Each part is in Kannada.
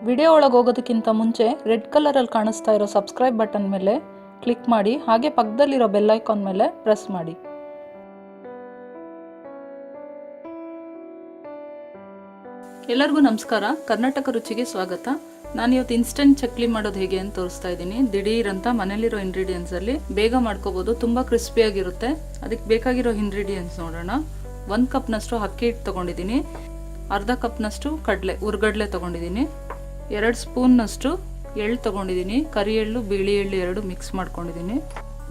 ವಿಡಿಯೋ ಒಳಗೆ ಹೋಗೋದಕ್ಕಿಂತ ಮುಂಚೆ ರೆಡ್ ಕಲರಲ್ಲಿ ಕಾಣಿಸ್ತಾ ಇರೋ ಸಬ್ಸ್ಕ್ರೈಬ್ ಬಟನ್ ಮೇಲೆ ಕ್ಲಿಕ್ ಮಾಡಿ, ಹಾಗೆ ಪಕ್ಕದಲ್ಲಿರೋ ಬೆಲ್ ಐಕಾನ್ ಮೇಲೆ ಪ್ರೆಸ್ ಮಾಡಿ. ಎಲ್ಲರಿಗೂ ನಮಸ್ಕಾರ. ಕರ್ನಾಟಕ ರುಚಿಗೆ ಸ್ವಾಗತ. ನಾನು ಇವತ್ತು ಇನ್ಸ್ಟೆಂಟ್ ಚಕ್ಲಿ ಮಾಡೋದು ಹೇಗೆ ಅಂತ ತೋರಿಸ್ತಾ ಇದ್ದೀನಿ. ದಿಢೀರಂತ ಮನೇಲಿರೋ ಇಂಗ್ರೀಡಿಯೆಂಟ್ಸ್ ಅಲ್ಲಿ ಬೇಗ ಮಾಡ್ಕೋಬಹುದು, ತುಂಬಾ ಕ್ರಿಸ್ಪಿಯಾಗಿರುತ್ತೆ. ಅದಕ್ಕೆ ಬೇಕಾಗಿರೋ ಇಂಗ್ರೀಡಿಯೆಂಟ್ಸ್ ನೋಡೋಣ. 1 ಕಪ್ನಷ್ಟು ಅಕ್ಕಿ ಹಿಟ್ಟು ತಗೊಂಡಿದ್ದೀನಿ, ಅರ್ಧ ಕಪ್ನಷ್ಟು ಹುರ್ಗಡ್ಲೆ ತಗೊಂಡಿದ್ದೀನಿ, 2 ಸ್ಪೂನ್ನಷ್ಟು ಎಳ್ಳು ತಗೊಂಡಿದ್ದೀನಿ, ಕರಿ ಎಳ್ಳು ಬಿಳಿ ಎಳ್ಳು 2 ಮಿಕ್ಸ್ ಮಾಡ್ಕೊಂಡಿದ್ದೀನಿ,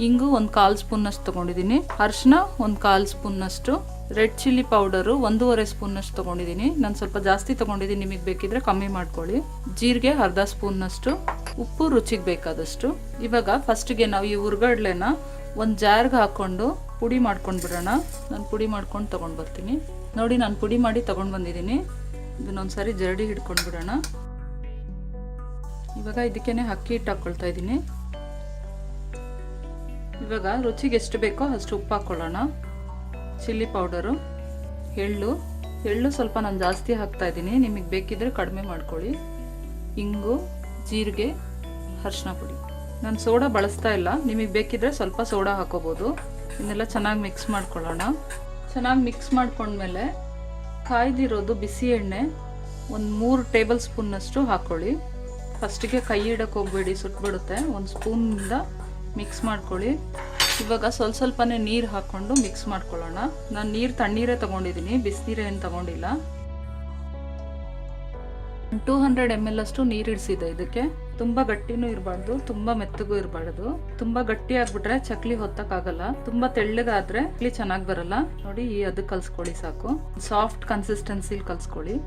ಇಂಗು 1/4 ಸ್ಪೂನ್ನಷ್ಟು ತಗೊಂಡಿದ್ದೀನಿ, ಅರಿಶಿನ 1/4 ಸ್ಪೂನ್ನಷ್ಟು, ರೆಡ್ ಚಿಲ್ಲಿ ಪೌಡರು 1.5 ಸ್ಪೂನ್ನಷ್ಟು ತಗೊಂಡಿದ್ದೀನಿ. ನಾನು ಸ್ವಲ್ಪ ಜಾಸ್ತಿ ತಗೊಂಡಿದ್ದೀನಿ, ನಿಮಗೆ ಬೇಕಿದ್ರೆ ಕಮ್ಮಿ ಮಾಡ್ಕೊಳ್ಳಿ. ಜೀರಿಗೆ ಅರ್ಧ ಸ್ಪೂನ್ನಷ್ಟು, ಉಪ್ಪು ರುಚಿಗೆ ಬೇಕಾದಷ್ಟು. ಇವಾಗ ಫಸ್ಟ್ಗೆ ನಾವು ಈ ಹುರ್ಗಡ್ಲೆನ ಒಂದು ಜಾರ್ಗೆ ಹಾಕ್ಕೊಂಡು ಪುಡಿ ಮಾಡ್ಕೊಂಡು ಬಿಡೋಣ. ನಾನು ಪುಡಿ ಮಾಡ್ಕೊಂಡು ತೊಗೊಂಡು ಬರ್ತೀನಿ. ನೋಡಿ, ನಾನು ಪುಡಿ ಮಾಡಿ ತೊಗೊಂಡು ಬಂದಿದ್ದೀನಿ. ಇದನ್ನೊಂದ್ಸರಿ ಜರಡಿ ಹಿಡ್ಕೊಂಡು ಬಿಡೋಣ. ಇವಾಗ ಇದಕ್ಕೇನೆ ಅಕ್ಕಿ ಹಿಟ್ಟು ಹಾಕ್ಕೊಳ್ತಾ ಇದ್ದೀನಿ. ಇವಾಗ ರುಚಿಗೆ ಎಷ್ಟು ಬೇಕೋ ಅಷ್ಟು ಉಪ್ಪು ಹಾಕ್ಕೊಳ್ಳೋಣ. ಚಿಲ್ಲಿ ಪೌಡರು, ಎಳ್ಳು ಸ್ವಲ್ಪ ನಾನು ಜಾಸ್ತಿ ಹಾಕ್ತಾ ಇದ್ದೀನಿ, ನಿಮಗೆ ಬೇಕಿದ್ರೆ ಕಡಿಮೆ ಮಾಡ್ಕೊಳ್ಳಿ. ಇಂಗು, ಜೀರಿಗೆ, ಅರಿಶಿನ ಪುಡಿ. ನಾನು ಸೋಡಾ ಬಳಸ್ತಾ ಇಲ್ಲ, ನಿಮಗೆ ಬೇಕಿದ್ರೆ ಸ್ವಲ್ಪ ಸೋಡಾ ಹಾಕೋಬೋದು. ಇದನ್ನೆಲ್ಲ ಚೆನ್ನಾಗಿ ಮಿಕ್ಸ್ ಮಾಡ್ಕೊಳ್ಳೋಣ. ಚೆನ್ನಾಗಿ ಮಿಕ್ಸ್ ಮಾಡ್ಕೊಂಡ್ಮೇಲೆ ಕಾಯ್ದಿರೋದು ಬಿಸಿ ಎಣ್ಣೆ 3 ಟೇಬಲ್ ಸ್ಪೂನ್ನಷ್ಟು ಹಾಕ್ಕೊಳ್ಳಿ. ಫಸ್ಟಿಗೆ ಕೈ ಇಡಕ್ಕೆ ಹೋಗಬೇಡಿ, ಸುಟ್ಬಿಡುತ್ತೆ. 1 ಸ್ಪೂನಿಂದ ಮಿಕ್ಸ್ ಮಾಡ್ಕೊಳ್ಳಿ. ಇವಾಗ ಸ್ವಲ್ಪನೇ ನೀರು ಹಾಕ್ಕೊಂಡು ಮಿಕ್ಸ್ ಮಾಡ್ಕೊಳ್ಳೋಣ. ನಾನು ನೀರು ತಣ್ಣೀರೇ ತೊಗೊಂಡಿದ್ದೀನಿ, ಬಿಸಿನೀರು ಏನು ತೊಗೊಂಡಿಲ್ಲ. 200 ml ಅಷ್ಟು ನೀರು ಇಡಿಸಿದೆ. ಇದಕ್ಕೆ ತುಂಬ ಗಟ್ಟಿನೂ ಇರಬಾರ್ದು, ತುಂಬ ಮೆತ್ತಗೂ ಇರಬಾರ್ದು. ತುಂಬ ಗಟ್ಟಿ ಆಗ್ಬಿಟ್ರೆ ಚಕ್ಲಿ ಹೊತ್ತಕ್ಕಾಗಲ್ಲ, ತುಂಬ ತೆಳ್ಳಗಾದ್ರೆ ಚಕ್ಲಿ ಚೆನ್ನಾಗಿ ಬರಲ್ಲ. ನೋಡಿ, ಈ ಅದಕ್ಕೆ ಕಲ್ಸ್ಕೊಳ್ಳಿ ಸಾಕು. ಸಾಫ್ಟ್ ಕನ್ಸಿಸ್ಟೆನ್ಸಿಲಿ ಕಲ್ಸ್ಕೊಳ್ಳಿ.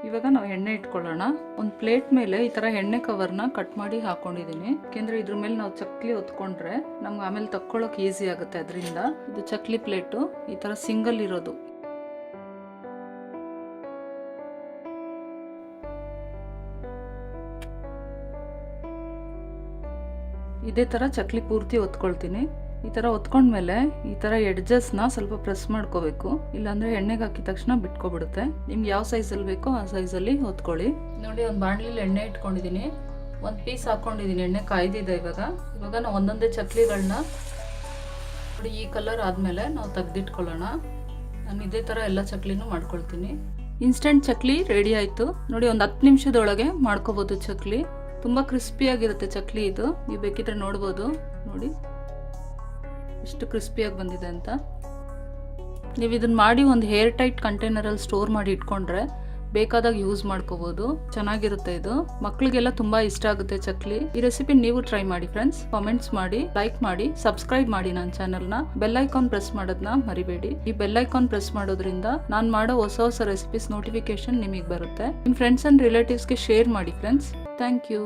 ಇವಾಗ ನಾವು ಎಣ್ಣೆ ಇಟ್ಕೊಳ್ಳೋಣ. ಒಂದು ಪ್ಲೇಟ್ ಮೇಲೆ ಈ ತರ ಎಣ್ಣೆ ಕವರ್ನ ಕಟ್ ಮಾಡಿ ಹಾಕೊಂಡಿದ್ದೀನಿ, ಯಾಕೆಂದ್ರೆ ಇದ್ರ ಮೇಲೆ ನಾವು ಚಕ್ಲಿ ಹೊತ್ಕೊಂಡ್ರೆ ನಮ್ಗೆ ಆಮೇಲೆ ತಕ್ಕೊಳ್ಳೋಕೆ ಈಸಿ ಆಗುತ್ತೆ. ಅದರಿಂದ ಇದು ಚಕ್ಲಿ ಪ್ಲೇಟು ಈ ತರ ಸಿಂಗಲ್ ಇರೋದು. ಇದೇ ತರ ಚಕ್ಲಿ ಪೂರ್ತಿ ಹೊತ್ಕೊಳ್ತೀನಿ. ಈ ತರ ಹೊತ್ಕೊಂಡ್ಮೇಲೆ ಈ ತರ ಎಡ್ಜಸ್ನ ಸ್ವಲ್ಪ ಪ್ರೆಸ್ ಮಾಡ್ಕೋಬೇಕು, ಇಲ್ಲಾಂದ್ರೆ ಎಣ್ಣೆಗೆ ಹಾಕಿದ ತಕ್ಷಣ ಬಿಟ್ಕೊಬಿಡುತ್ತೆ. ನಿಮ್ಗೆ ಯಾವ ಸೈಜಲ್ಲಿ ಬೇಕೋ ಆ ಸೈಜಲ್ಲಿ ಹೊತ್ಕೊಳ್ಳಿ. ನೋಡಿ, ಒಂದು ಬಾಣಲಿಲಿ ಎಣ್ಣೆ ಇಟ್ಕೊಂಡಿದ್ದೀನಿ, 1 ಪೀಸ್ ಹಾಕೊಂಡಿದ್ದೀನಿ. ಎಣ್ಣೆ ಕಾಯ್ದಿದೆ. ಇವಾಗ ನಾವು ಒಂದೊಂದೇ ಚಕ್ಲಿಗಳನ್ನ ನೋಡಿ, ಈ ಕಲರ್ ಆದ್ಮೇಲೆ ನಾವು ತೆಗೆದಿಟ್ಕೊಳ್ಳೋಣ. ನಾನು ಇದೇ ತರ ಎಲ್ಲ ಚಕ್ಲಿನೂ ಮಾಡ್ಕೊಳ್ತೀನಿ. ಇನ್ಸ್ಟೆಂಟ್ ಚಕ್ಲಿ ರೆಡಿ ಆಯ್ತು. ನೋಡಿ, ಒಂದು 10 ನಿಮಿಷದೊಳಗೆ ಮಾಡ್ಕೋಬಹುದು ಚಕ್ಲಿ. ತುಂಬಾ ಕ್ರಿಸ್ಪಿಯಾಗಿರುತ್ತೆ ಚಕ್ಲಿ ಇದು. ನೀವು ಬೇಕಿದ್ರೆ ನೋಡ್ಬೋದು. ನೋಡಿ ಎಷ್ಟು ಕ್ರಿಸ್ಪಿಯಾಗಿ ಬಂದಿದೆ ಅಂತ. ನೀವು ಇದನ್ನ ಮಾಡಿ ಒಂದು ಹೇರ್ ಟೈಟ್ ಕಂಟೈನರಲ್ಲಿ ಸ್ಟೋರ್ ಮಾಡಿ ಇಟ್ಕೊಂಡ್ರೆ ಬೇಕಾದಾಗ ಯೂಸ್ ಮಾಡ್ಕೋಬಹುದು. ಚೆನ್ನಾಗಿರುತ್ತೆ ಇದು. ಮಕ್ಕಳಿಗೆಲ್ಲ ತುಂಬಾ ಇಷ್ಟ ಆಗುತ್ತೆ ಚಕ್ಲಿ. ಈ ರೆಸಿಪಿ ನೀವು ಟ್ರೈ ಮಾಡಿ ಫ್ರೆಂಡ್ಸ್. ಕಾಮೆಂಟ್ಸ್ ಮಾಡಿ, ಲೈಕ್ ಮಾಡಿ, ಸಬ್ಸ್ಕ್ರೈಬ್ ಮಾಡಿ ನನ್ನ ಚಾನೆಲ್ನ. ಬೆಲ್ ಐಕಾನ್ ಪ್ರೆಸ್ ಮಾಡೋದನ್ನ ಮರಿಬೇಡಿ. ಈ ಬೆಲ್ ಐಕಾನ್ ಪ್ರೆಸ್ ಮಾಡೋದ್ರಿಂದ ನಾನು ಮಾಡೋ ಹೊಸ ರೆಸಿಪೀಸ್ ನೋಟಿಫಿಕೇಶನ್ ನಿಮಗೆ ಬರುತ್ತೆ. ನಿಮ್ಮ ಫ್ರೆಂಡ್ಸ್ ಅಂಡ್ ರಿಲೇಟಿವ್ಸ್ಗೆ ಶೇರ್ ಮಾಡಿ ಫ್ರೆಂಡ್ಸ್. Thank you.